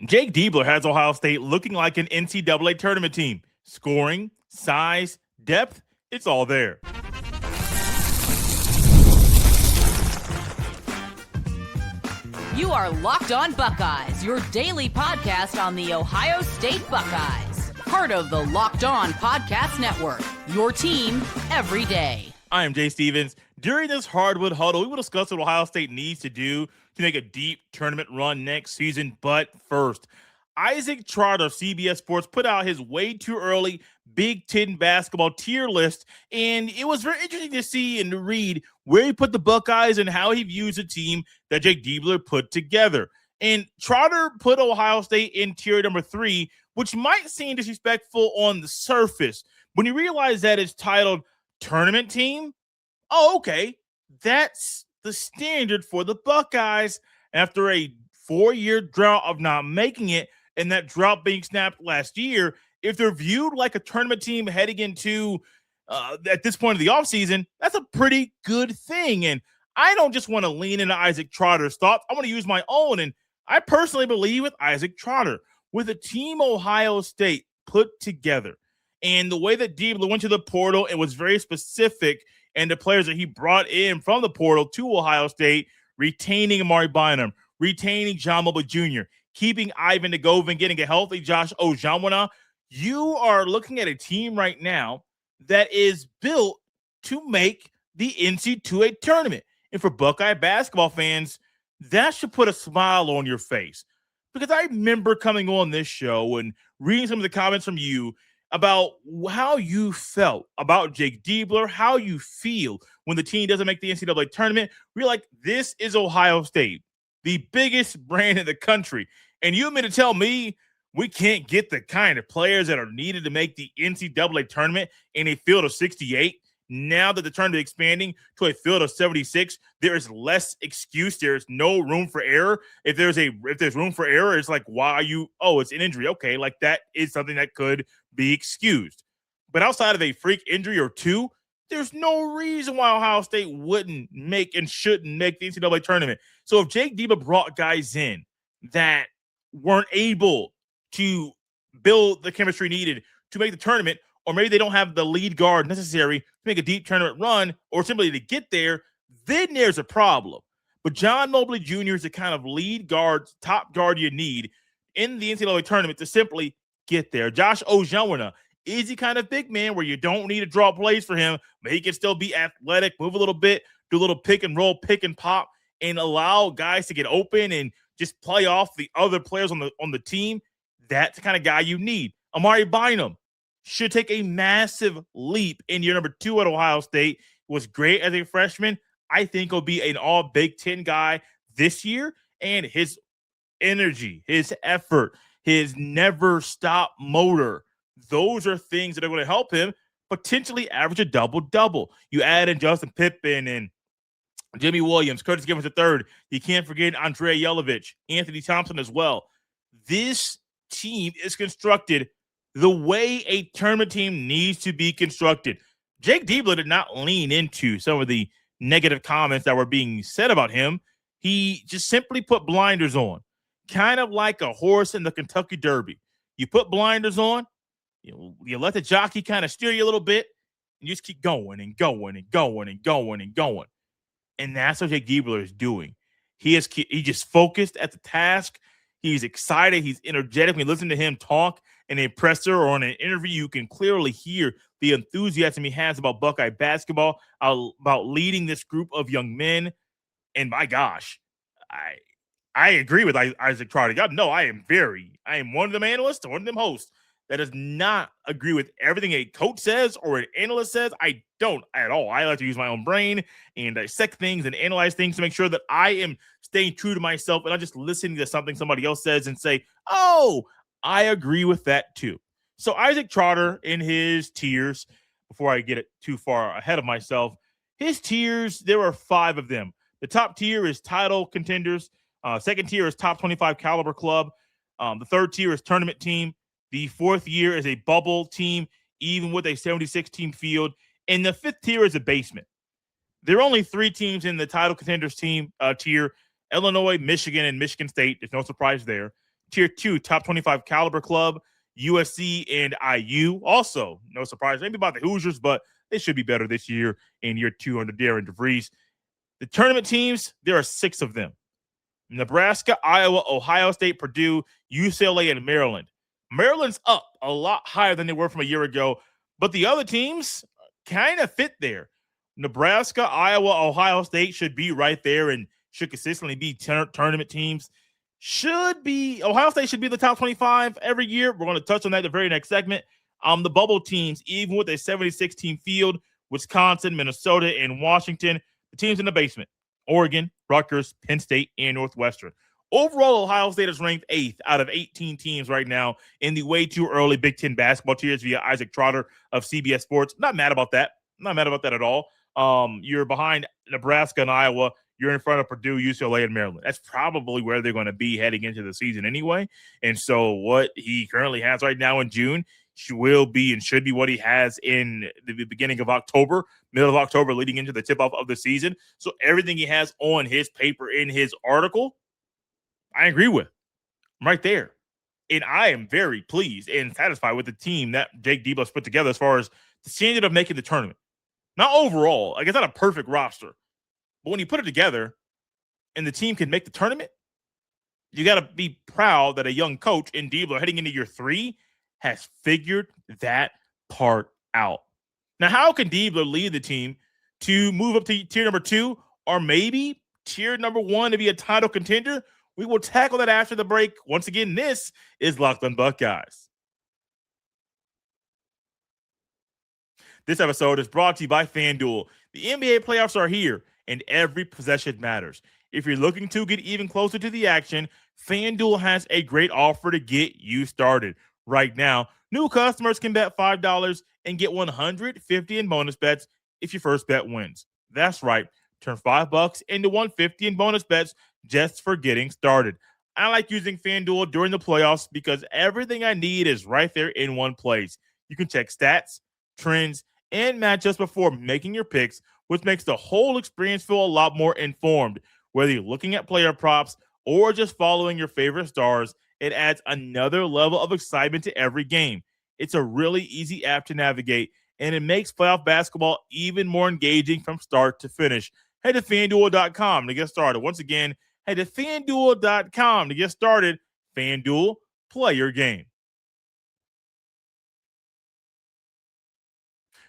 Jake Diebler has Ohio State looking like an NCAA tournament team. Scoring, size, depth, it's all there. You are Locked On Buckeyes, your daily podcast on the Ohio State Buckeyes. Part of the Locked On Podcast Network, your team every day. I am Jay Stevens. During this hardwood huddle, we will discuss what Ohio State needs to do to make a deep tournament run next season. But first, Isaac Trotter of CBS Sports put out his way too early Big Ten basketball tier list, and it was very interesting to see and to read where he put the Buckeyes and how he views the team that Jake Diebler put together. And Trotter put Ohio State in tier number 3, which might seem disrespectful on the surface. When you realize that it's titled Tournament Team, oh, okay, that's the standard for the Buckeyes after a 4-year drought of not making it, and that drought being snapped last year. If they're viewed like a tournament team heading into at this point of the offseason, that's a pretty good thing. And I don't just want to lean into Isaac Trotter's thoughts. I want to use my own. And I personally believe with Isaac Trotter, with a team Ohio State put together, and the way that Diebler went to the portal and was very specific, and the players that he brought in from the portal to Ohio State, retaining Amari Bynum, retaining John Mobley Jr., keeping Ivan Nagovin, getting a healthy Josh Ojanwana, you are looking at a team right now that is built to make the NCAA tournament. And for Buckeye basketball fans, that should put a smile on your face. Because I remember coming on this show and reading some of the comments from you about how you felt about Jake Diebler, how you feel when the team doesn't make the NCAA tournament. We're like, this is Ohio State, the biggest brand in the country. And you mean to tell me we can't get the kind of players that are needed to make the NCAA tournament in a field of 68? Now that the tournament is expanding to a field of 76, there is less excuse. There is no room for error. If there's room for error, it's like, why are you? Oh, it's an injury. Okay, like that is something that could be excused. But outside of a freak injury or two, there's no reason why Ohio State wouldn't make and shouldn't make the NCAA tournament. So if Jake Diebler brought guys in that weren't able to build the chemistry needed to make the tournament, or maybe they don't have the lead guard necessary to make a deep tournament run, or simply to get there, then there's a problem. But John Mobley Jr. is the kind of lead guard, top guard you need in the NCAA tournament to simply get there. Josh Ojanwana is the kind of big man where you don't need to draw plays for him, but he can still be athletic, move a little bit, do a little pick and roll, pick and pop, and allow guys to get open and just play off the other players on the team. That's the kind of guy you need. Amari Bynum should take a massive leap in year number 2 at Ohio State. Was great as a freshman. I think he'll be an all Big Ten guy this year. And his energy, his effort, his never stop motor, those are things that are going to help him potentially average a double-double. You add in Justin Pippen and Jimmy Williams, Curtis Gibbons III. You can't forget Andrea Yelovich, Anthony Thompson as well. This team is constructed the way a tournament team needs to be constructed. Jake Diebler did not lean into some of the negative comments that were being said about him. He just simply put blinders on, kind of like a horse in the Kentucky Derby. You put blinders on, you let the jockey kind of steer you a little bit, and you just keep going and going and going and going and going. And that's what Jake Diebler is doing. He just focused at the task. He's excited. He's energetic. When you listen to him talk in a presser or in an interview, you can clearly hear the enthusiasm he has about Buckeye basketball, about leading this group of young men. And my gosh, I agree with Isaac Trotter. No, I am one of them analysts, one of them hosts that does not agree with everything a coach says or an analyst says. I don't at all. I like to use my own brain and dissect things and analyze things to make sure that I am staying true to myself and not just listening to something somebody else says and say, oh, I agree with that too. So Isaac Trotter in his tiers, before I get it too far ahead of myself, his tiers, there are 5 of them. The top tier is title contenders. Second tier is top 25 caliber club. The third tier is tournament team. The fourth tier is a bubble team, even with a 76-team field. And the fifth tier is a basement. There are only 3 teams in the title contenders team tier: Illinois, Michigan, and Michigan State. There's no surprise there. Tier 2 top 25 caliber club, USC and IU. Also, no surprise, maybe about the Hoosiers, but they should be better this year in year 2 under Darren DeVries. The tournament teams, there are 6 of them. Nebraska, Iowa, Ohio State, Purdue, UCLA, and Maryland. Maryland's up a lot higher than they were from a year ago, but the other teams kind of fit there. Nebraska, Iowa, Ohio State should be right there and should consistently be tournament teams. Ohio State should be the top 25 every year. We're going to touch on that in the very next segment. The bubble teams, even with a 76-team field, Wisconsin, Minnesota, and Washington, the teams in the basement, Oregon, Rutgers, Penn State, and Northwestern. Overall, Ohio State is ranked 8th out of 18 teams right now in the way too early Big Ten basketball tiers via Isaac Trotter of CBS Sports. Not mad about that. Not mad about that at all. You're behind Nebraska and Iowa. You're in front of Purdue, UCLA, and Maryland. That's probably where they're going to be heading into the season anyway. And so what he currently has right now in June will be and should be what he has in the beginning of October, middle of October, leading into the tip-off of the season. So everything he has on his paper in his article, I agree with. I'm right there. And I am very pleased and satisfied with the team that Jake Diebler put together as far as the standard of making the tournament. Not overall. Like, it's not a perfect roster. But when you put it together and the team can make the tournament, you got to be proud that a young coach in Diebler heading into year 3 has figured that part out. Now, how can Diebler lead the team to move up to tier number 2 or maybe tier number 1 to be a title contender? We will tackle that after the break. Once again, this is Locked On Buckeyes. This episode is brought to you by FanDuel. The NBA playoffs are here, and every possession matters. If you're looking to get even closer to the action, FanDuel has a great offer to get you started. Right now, new customers can bet $5 and get $150 in bonus bets if your first bet wins. That's right. Turn $5 into $150 in bonus bets just for getting started. I like using FanDuel during the playoffs because everything I need is right there in one place. You can check stats, trends, and matchups before making your picks, which makes the whole experience feel a lot more informed. Whether you're looking at player props or just following your favorite stars, it adds another level of excitement to every game. It's a really easy app to navigate, and it makes playoff basketball even more engaging from start to finish. Head to FanDuel.com to get started. Once again, head to FanDuel.com to get started. FanDuel, play your game.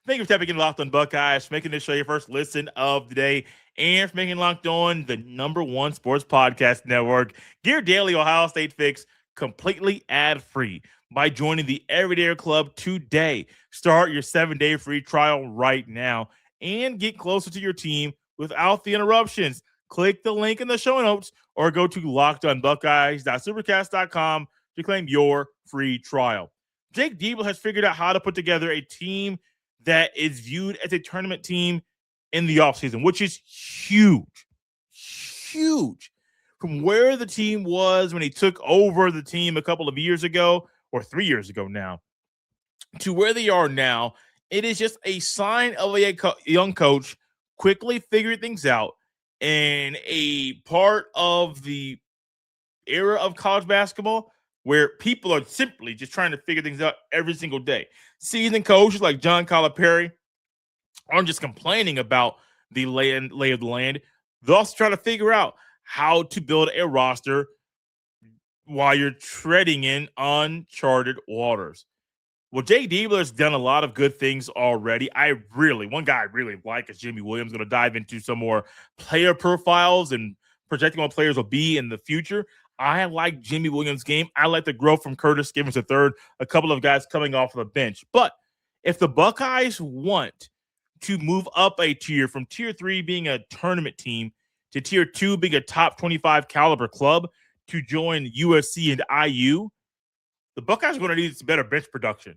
Thank you for tapping in Locked On Buckeyes, for making this show your first listen of the day, and for making Locked On the #1 sports podcast network. Get your daily Ohio State fix completely ad-free by joining the Everyday Club today. Start your 7-day free trial right now and get closer to your team without the interruptions. Click the link in the show notes or go to lockedonbuckeyes.supercast.com to claim your free trial. Jake Diebler has figured out how to put together a team that is viewed as a tournament team in the offseason, which is huge. Huge. From where the team was when he took over the team a couple of years ago, or 3 years ago now, to where they are now, it is just a sign of a young coach quickly figuring things out, and a part of the era of college basketball where people are simply just trying to figure things out every single day. Seasoned coaches like John Calipari aren't just complaining about the lay of the land. They're also trying to figure out how to build a roster while you're treading in uncharted waters. Well, Jake Diebler has done a lot of good things already. One guy I really like is Jimmie Williams. Going to dive into some more player profiles and projecting what players will be in the future. I like Jimmie Williams' game. I like the growth from Curtis Gibbons III, a couple of guys coming off of the bench. But if the Buckeyes want to move up a tier from tier 3 being a tournament team to tier 2 being a top 25 caliber club to join USC and IU, the Buckeyes are going to need some better bench production.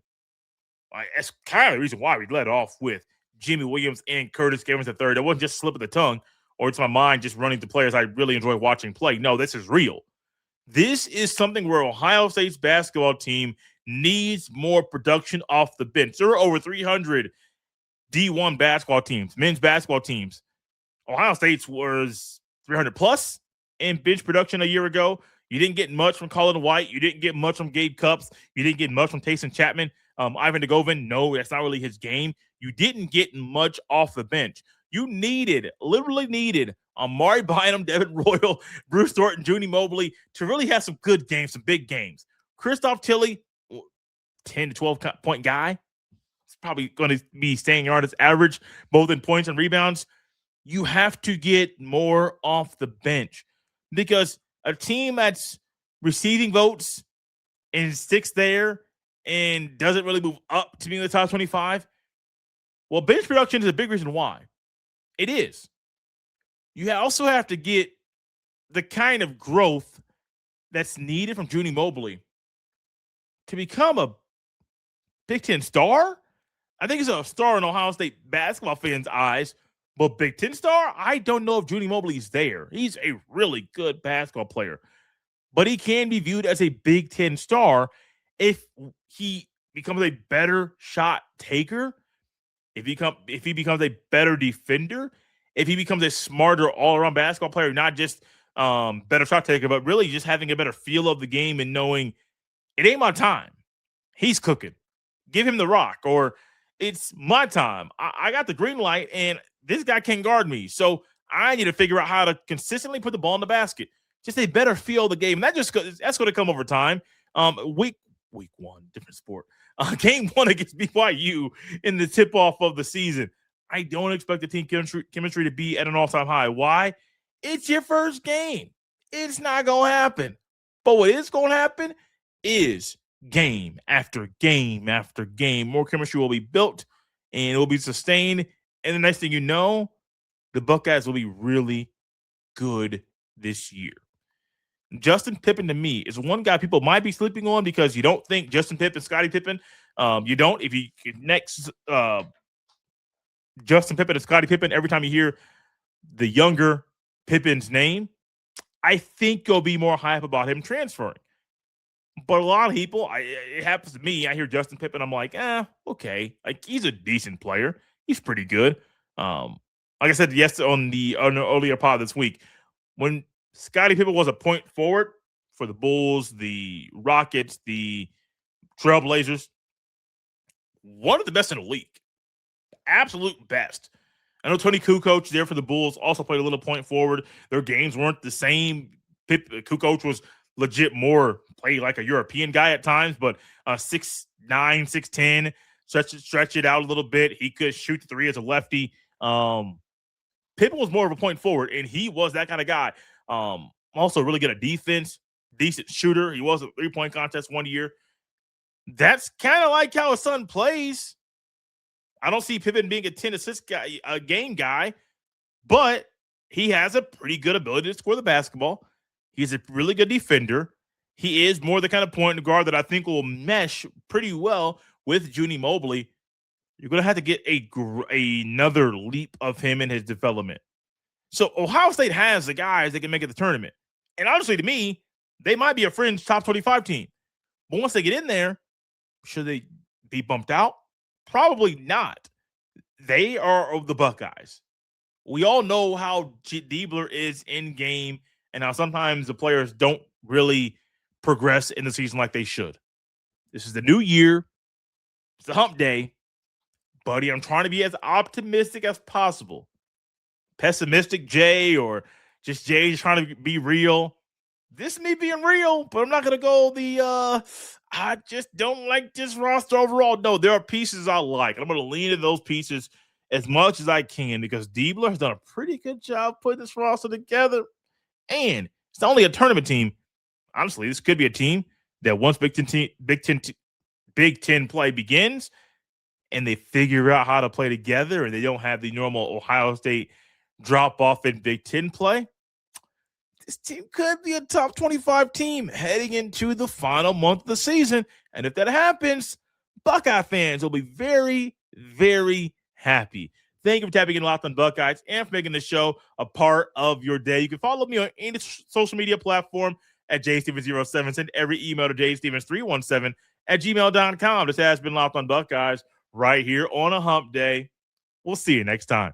That's kind of the reason why we led off with Jimmie Williams and Curtis Gibbons III. That wasn't just slip of the tongue or it's my mind just running to players I really enjoy watching play. No, this is real. This is something where Ohio State's basketball team needs more production off the bench. There are over 300 D1 basketball teams, men's basketball teams. Ohio State's was 300 plus in bench production a year ago. You didn't get much from Colin White. You didn't get much from Gabe Cupps. You didn't get much from Taysom Chapman. Ivan Degovin, no, that's not really his game. You didn't get much off the bench. You literally needed Amari Bynum, Devin Royal, Bruce Thornton, Juni Mobley to really have some good games, some big games. Christoph Tilley, 10 to 12 point guy. It's probably going to be staying on his average, both in points and rebounds. You have to get more off the bench because a team that's receiving votes and sticks there and doesn't really move up to be in the top 25, well, bench production is a big reason why. It is. You also have to get the kind of growth that's needed from Juni Mobley to become a Big Ten star. I think he's a star in Ohio State basketball fans' eyes, but Big Ten star, I don't know if Juni Mobley's there. He's a really good basketball player, but he can be viewed as a Big Ten star if he becomes a better shot taker, if he becomes a better defender, if he becomes a smarter all-around basketball player, not just better shot taker, but really just having a better feel of the game and knowing it ain't my time. He's cooking. Give him the rock, or it's my time. I got the green light, and this guy can't guard me. So I need to figure out how to consistently put the ball in the basket. Just a better feel of the game. And that's going to come over time. Week one, different sport. Game one against BYU in the tip-off of the season. I don't expect the team chemistry to be at an all-time high. Why? It's your first game. It's not going to happen. But what is going to happen is game after game after game. More chemistry will be built, and it will be sustained. And the next thing you know, the Buckeyes will be really good this year. Justin Pippen, to me, is one guy people might be sleeping on because you don't think Justin Pippen, Scottie Pippen. You don't. If you connect Justin Pippen and Scottie Pippen, every time you hear the younger Pippen's name, I think you'll be more hype about him transferring. But a lot of people, it happens to me, I hear Justin Pippen, I'm like, okay. Like, he's a decent player. He's pretty good. Like I said on the earlier pod this week, when Scottie Pippen was a point forward for the Bulls, the Rockets, the Trailblazers, one of the best in the league. Absolute best. I know Tony Kukoc there for the Bulls also played a little point forward. Their games weren't the same. Kukoc was legit more played like a European guy at times, but 6'9", 6'10", stretch it out a little bit. He could shoot the three as a lefty. Pippen was more of a point forward, and he was that kind of guy. Also really good at defense, decent shooter. He was a three-point contest one year. That's kind of like how his son plays. I don't see Pippen being a 10-assist guy, a game guy, but he has a pretty good ability to score the basketball. He's a really good defender. He is more the kind of point guard that I think will mesh pretty well with Juni Mobley. You're going to have to get another leap of him in his development. So Ohio State has the guys that can make it the tournament. And honestly, to me, they might be a fringe top 25 team. But once they get in there, should they be bumped out? Probably not. They are the Buckeyes. We all know how Jake Diebler is in game and how sometimes the players don't really progress in the season like they should. This is the new year. It's the hump day. Buddy, I'm trying to be as optimistic as possible. Pessimistic Jay or just Jay just trying to be real. This may be real, but I'm not going to go I just don't like this roster overall. No, there are pieces I like. I'm going to lean into those pieces as much as I can because Diebler has done a pretty good job putting this roster together. And it's not only a tournament team. Honestly, this could be a team that once Big Ten play begins and they figure out how to play together and they don't have the normal Ohio State drop-off in Big Ten play, this team could be a top 25 team heading into the final month of the season. And if that happens, Buckeye fans will be very, very happy. Thank you for tapping in Locked On Buckeyes and for making the show a part of your day. You can follow me on any social media platform at jstevens07. Send every email to jstevens317@gmail.com. This has been Locked On Buckeyes right here on a hump day. We'll see you next time.